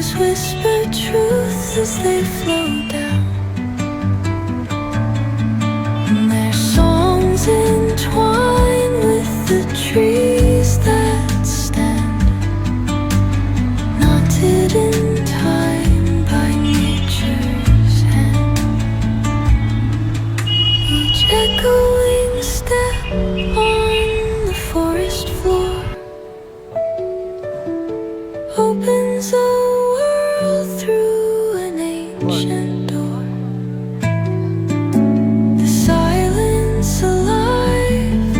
rivers whisper truths as they flow down, and their songs entwine with the trees that stand, knotted in time by nature's hand. Each echoing step on the forest floor opens a world through an ancient door. The silence alive,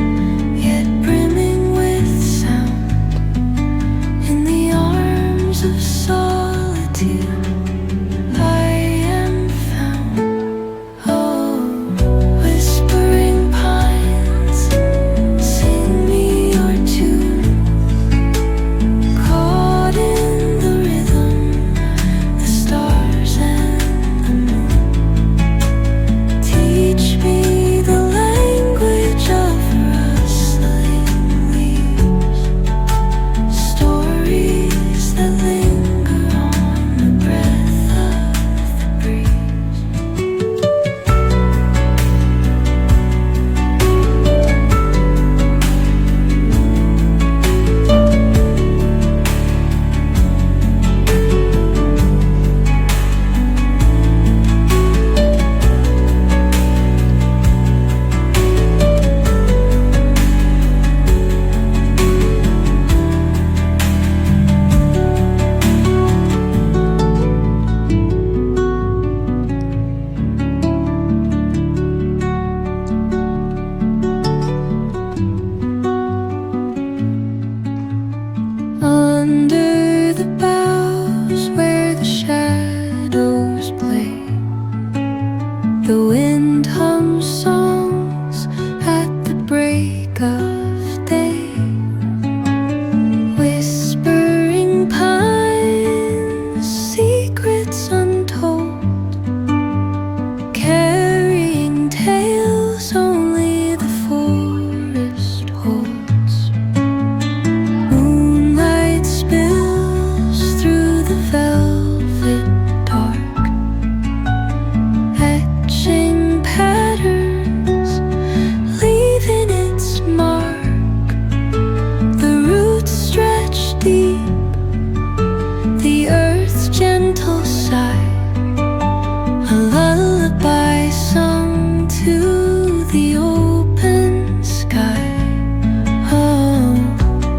yet brimming with sound. In the arms of solitude I am found. Oh, whispering pines, sing me your tune. Caught in the rhythm, the stars and the moon. Teach me the language of rustling leaves, stories that linger on the breath of the breeze. Under the boughs where the shadows play, the wind hums songs at the break of day. Whispering pines, secrets untold, carrying tales only the forest holds. Moonlight spills through the velvet dark, etching patterns, leaving its mark. The roots stretch deep, the earth's gentle sigh, a lullaby sung to the open sky. Oh,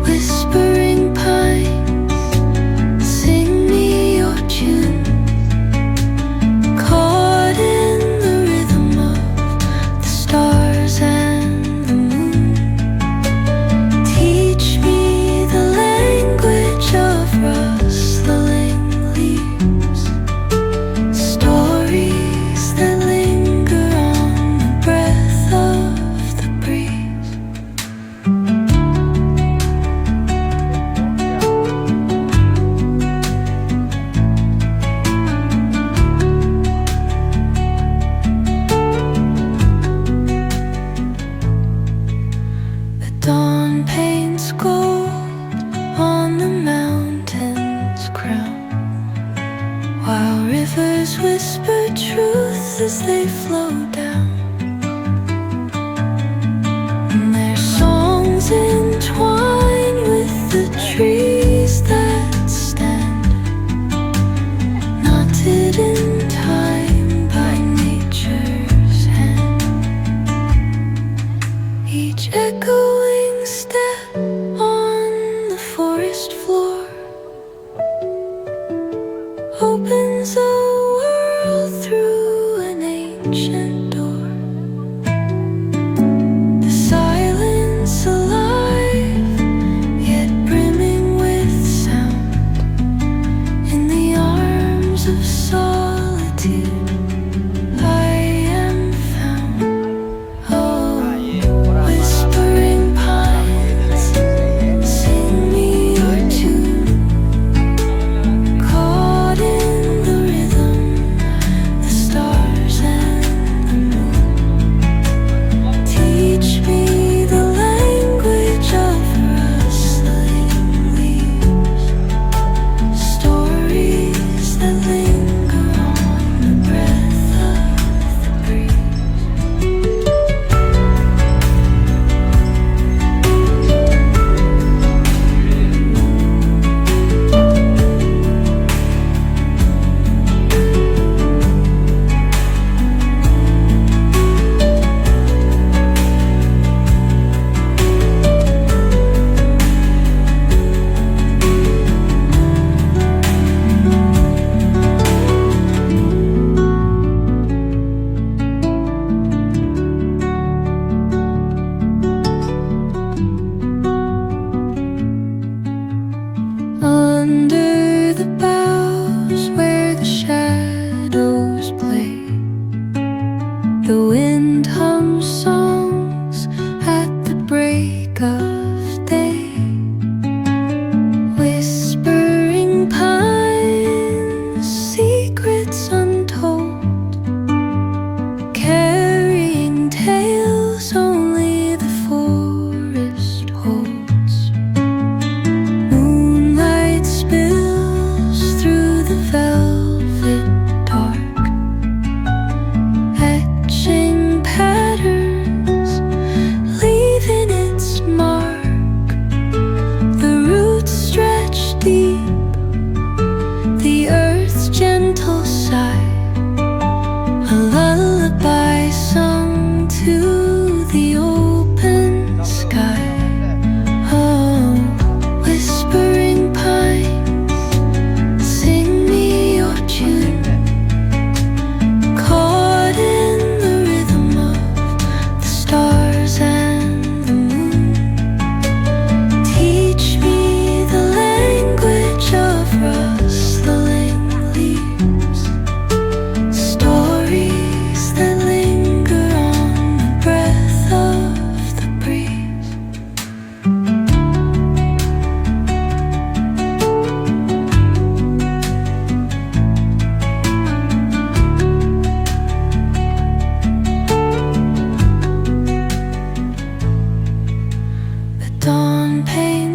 whispering pines, sing me your tune. Caught in the rhythm of the stars and the moon. Teach me the language of rustling leaves, stories that linger on the breath of the breeze. The dawn paints gold on the mountain's crown, while rivers whisper truths as they flow down, and their songs entwine with the trees that stand, knotted in time by nature's hand. Each echoing step on the forest floor opens a world through an ancient door.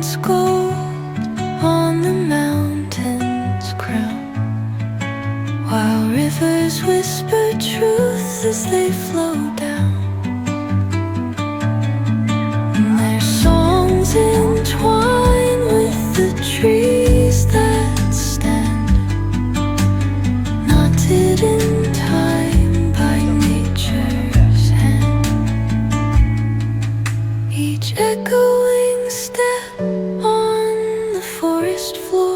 as gold on the mountain's crown, while rivers whisper truth as they flow down. And their songs entwine with the trees that stand, knotted in time by nature's hand. Each echoing step on the forest floor